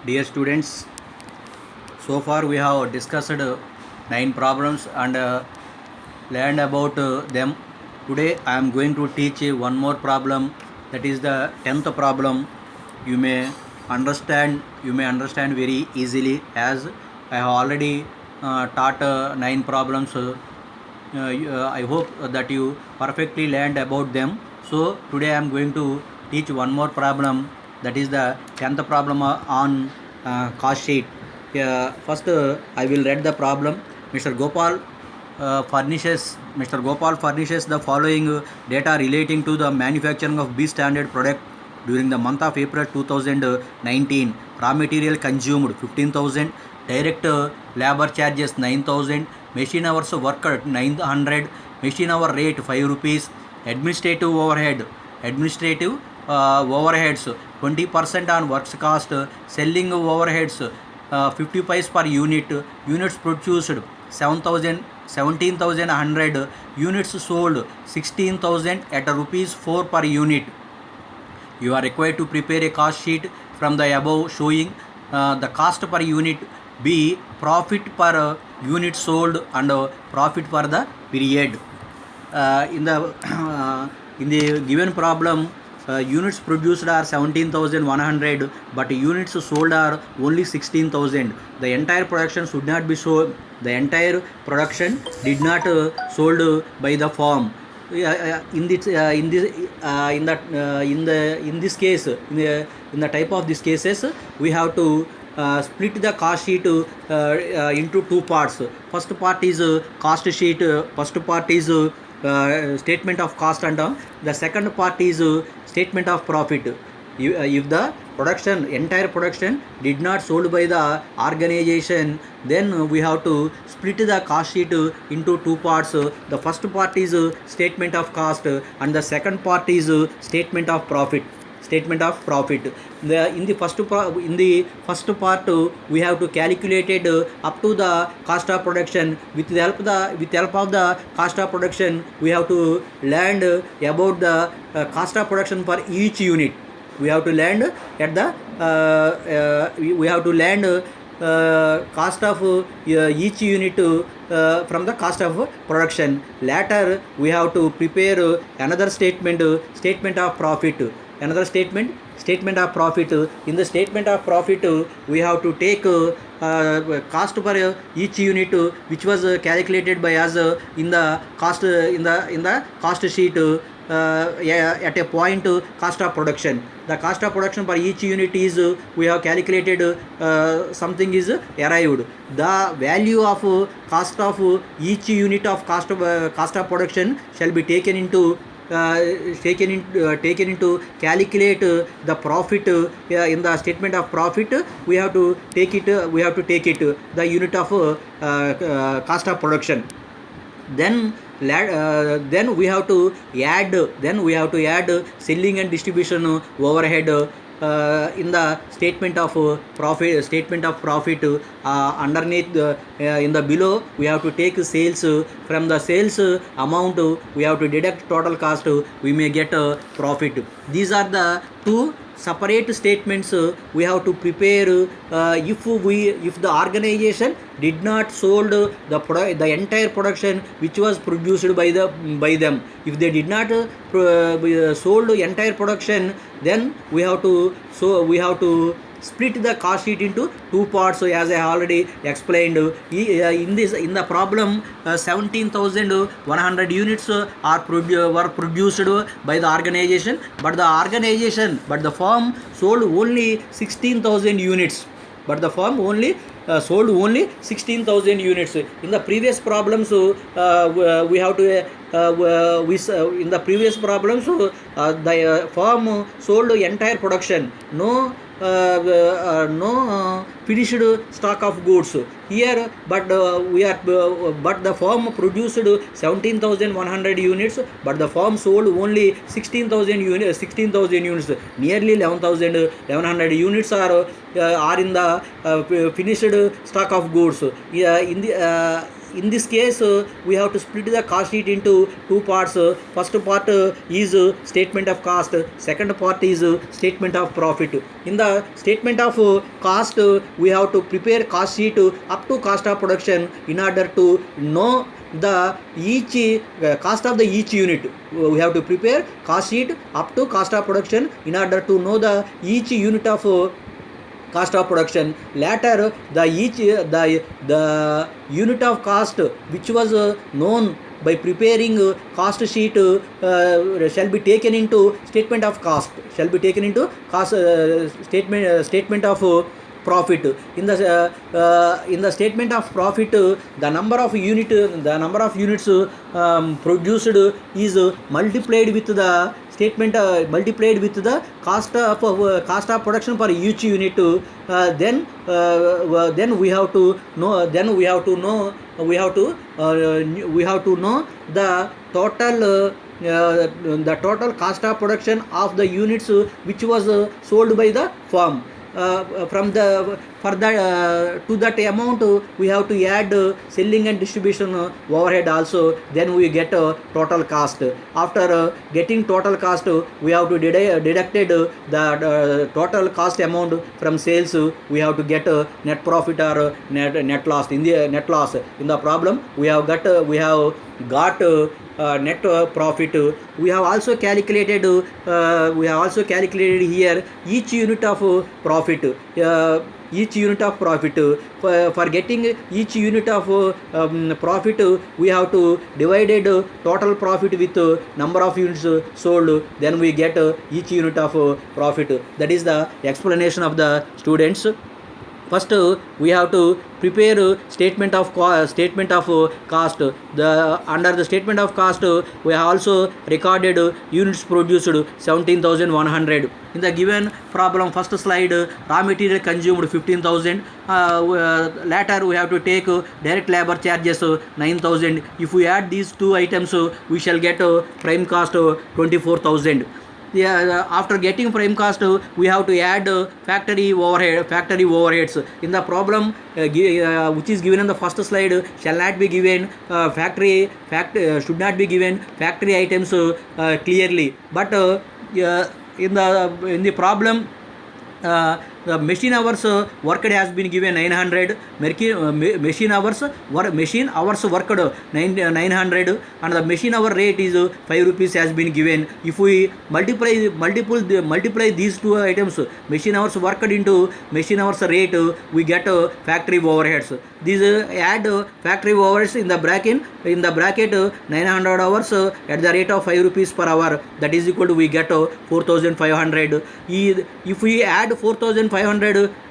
Dear students, so far we have discussed 9 problems and learned about them. Today I am going to teach one more problem, that is the 10th problem. You may understand very easily, as I have already taught 9 problems. I hope that you perfectly learned about them. So today I am going to teach one more problem, that is the 10th problem on cost sheet. First I will read the problem. Mr. Gopal furnishes the following data relating to the manufacturing of B standard product during the month of April 2019. Raw material consumed 15,000, direct labor charges 9,000, machine hours worked 900, machine hour rate 5 rupees, administrative overheads 20% on works cost, selling overheads 50 pice per unit, units produced 17,100, units sold 16,000 at rupees 4 per unit. You are required to prepare a cost sheet from the above showing the cost per unit, B, profit per unit sold, and profit for the period. In the given problem, units produced are 17,100, but units sold are only 16,000. The entire production should not be sold. The entire production did not sold by the firm. In this case, in the type of these cases, we have to split the cost sheet into two parts. First part is cost sheet. First part is statement of cost, and the second part is statement of profit. If the entire production did not sold by the organization, then we have to split the cost sheet into two parts. The first part is statement of cost, and the second part is statement of profit. In the first part, we have to calculate it up to the cost of production. With the help of the cost of production, we have to learn about the cost of production for each unit. We have to learn cost of each unit from the cost of production. Later, we have to prepare another statement of profit. Another statement of profit. In the statement of profit, we have to take cost per each unit, which was calculated by us in the cost sheet at a point cost of production. The cost of production per each unit is we have calculated, something is arrived. The value of cost of each unit of cost of production shall be taken into calculate the profit. In the statement of profit, we have to take it the unit of cost of production. Then we have to add selling and distribution overhead in the statement of profit. Underneath in the below, we have to take sales. From the sales amount, we have to deduct total cost. We may get profit. These are the two separate statements we have to prepare if the organization did not sold the entire production which was produced by them. If they did not sold entire production, then we have to split the cost sheet into two parts, as I already explained. In the problem, 17,100 units were produced by the organization, but the firm sold only 16,000 units. In the previous problems, the firm sold entire production. No finished stock of goods here, but the firm produced 17,100 units, but the firm sold only 16,000 units. Nearly 11,100 units are in the finished stock of goods. in this case we have to split the cost sheet into two parts. First part is statement of cost, second part is statement of profit. In the statement of cost we have to prepare cost sheet up to cost of production in order to know the each cost of the each unit. We have to prepare cost sheet up to cost of production in order to know the each unit of cost of production. Later the unit of cost which was known by preparing cost sheet shall be taken into statement of cost, shall be taken into cost statement of profit. In the statement of profit the number of units produced is multiplied with the statement multiplied with the cost of production for each unit. Then we have to know the total cost of production of the units which was sold by the firm. From the for that to that amount we have to add selling and distribution overhead also. Then we get total cost. After getting total cost we have to deducted the total cost amount from sales. We have to get net profit or net loss. In the net loss in the problem we have got net profit. We have also calculated here each unit of profit. Each unit of profit for getting each unit of profit we have to divided total profit with number of units sold. Then we get each unit of profit. That is the explanation of the students. First we have to prepare statement of cost. Under the statement of cost we have also recorded units produced 17,100. In the given problem first slide raw material consumed 15,000. Later we have to take direct labor charges 9,000. If we add these two items we shall get prime cost 24,000. After getting prime cost we have to add factory overheads. In the problem which is given in the first slide shall not be given should not be given factory items clearly, but in the problem the machine hours worked has been given 900. Machine hours worked 900 and the machine hour rate is 5 rupees has been given. If we multiply these two items, machine hours worked into machine hours rate, we get factory overheads. These add factory overheads in the bracket 900 hours at the rate of 5 rupees per hour. That is equal to we get 4,500. If we add 4,500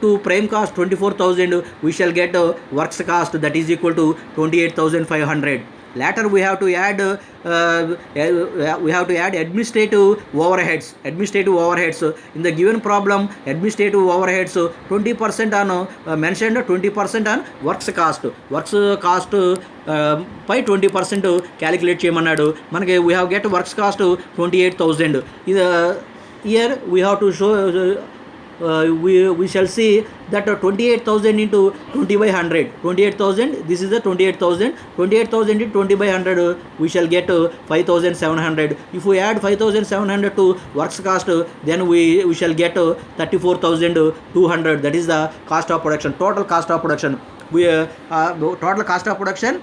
to prime cost 24,000, we shall get works cost that is equal to 28,500. Later we have to add administrative overheads. In the given problem administrative overheads 20% on mentioned 20% on works cost by 20% calculate చేయమన్నాడు. మనకి we have get works cost 28,000. Here we have to show we shall see that 28,000 into 20 by 100. 28,000, this is the 28,000 into 20 by 100 we shall get 5,700. If we add 5,700 to works cost then we shall get 34,200. That is the cost of production, total cost of production. Total cost of production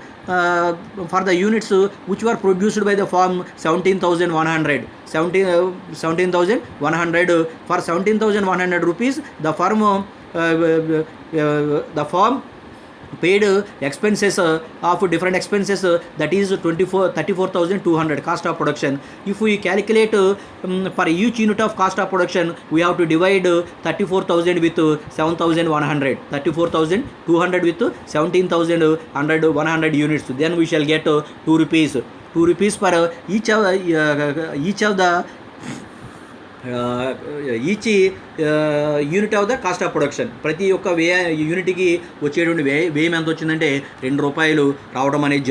for the units which were produced by the firm 17,100. 17,100 for 17,100 rupees the firm paid expenses of different expenses that is 34,200 cost of production. If we calculate for each unit of cost of production we have to divide 34,000 with 7,100, 34,200 with 17,100 units. Then we shall get 2 rupees per each of the each unit of the cost of production. ప్రతి ఒక్క యూనిట్కి వచ్చేటువంటి వ్యయం ఎంత వచ్చిందంటే 2 రూపాయలు రావడం అనేది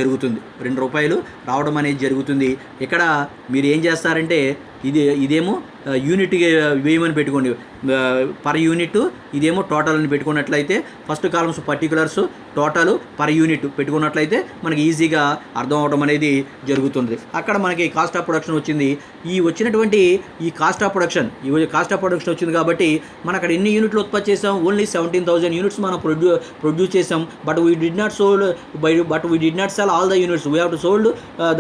జరుగుతుంది. ఇక్కడ మీరు ఏం చేస్తారంటే ఇదేమో యూనిట్ వేయమని పెట్టుకోండి, పర్ యూనిట్. ఇదేమో టోటల్ అని పెట్టుకున్నట్లయితే first columns particulars, total, per unit పెట్టుకున్నట్లయితే మనకి ఈజీగా అర్థం అవడం అనేది జరుగుతుంది. అక్కడ మనకి కాస్ట్ ఆఫ్ ప్రొడక్షన్ వచ్చింది. ఈ వచ్చినటువంటి ఈ కాస్ట్ ఆఫ్ ప్రొడక్షన్ వచ్చింది కాబట్టి మనం అక్కడ ఎన్ని యూనిట్లు ఉత్పత్తి చేసాం? ఓన్లీ 17,000 యూనిట్స్ మనం ప్రొడ్యూస్ చేసాం. But we did not sell all the units. We have to sold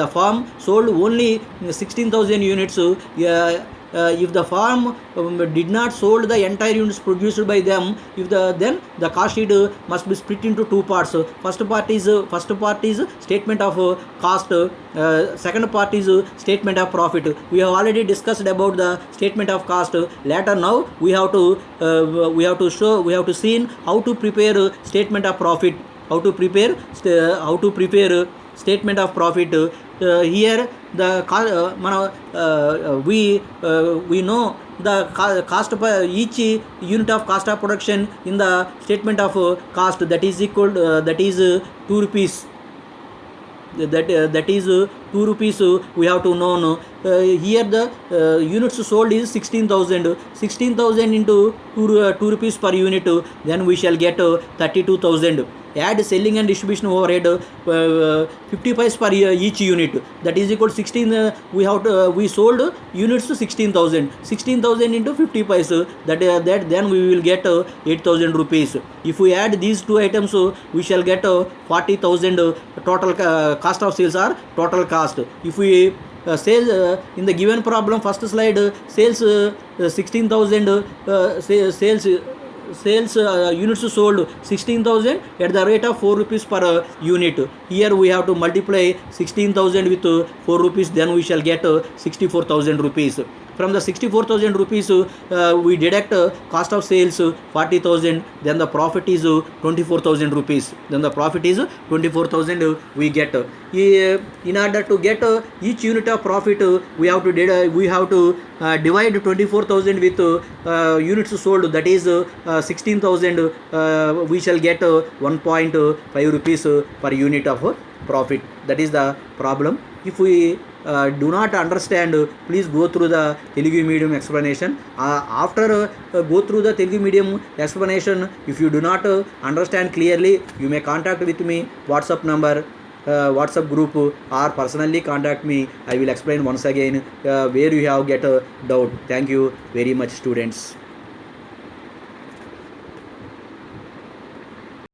the firm sold only 16,000 units. If the firm did not sold the entire units produced by them, then the cost sheet must be split into two parts. First part is statement of cost. Second part is statement of profit. We have already discussed about the statement of cost. Later now we have to see how to prepare statement of profit. How to prepare statement of profit. Here the we know the cost of each unit of cost of production in the statement of cost, that is equal that is 2 rupees. That is 2 rupees. We have to know. Here the units sold is 16,000 into 2 rupees per unit. Then we shall get 32,000. Add selling and distribution overhead 50 paise per each unit, that is equal 16. We sold units to 16,000 into 50 paise, that then we will get 8,000 rupees. If we add these two items, we shall get 40,000 total cost of sales or total cost. If we sales in the given problem, first slide, sales 16,000 sales units sold 16,000 at the rate of 4 rupees per unit. Here we have to multiply 16,000 with 4 rupees, then we shall get 64,000 rupees. From the 64,000 rupees, we deduct cost of sales 40,000, then the profit is 24,000 rupees. Then the profit is 24,000 we get. In order to get each unit of profit, we have to divide 24,000 with units sold, that is 16,000. We shall get 1.5 rupees per unit of profit. That is the problem. If we do not understand, please go through the Telugu medium explanation. After go through the Telugu medium explanation, if you do not understand clearly, you may contact with me, WhatsApp number, WhatsApp group, or personally contact me. I will explain once again where you have get a doubt. Thank you very much, students.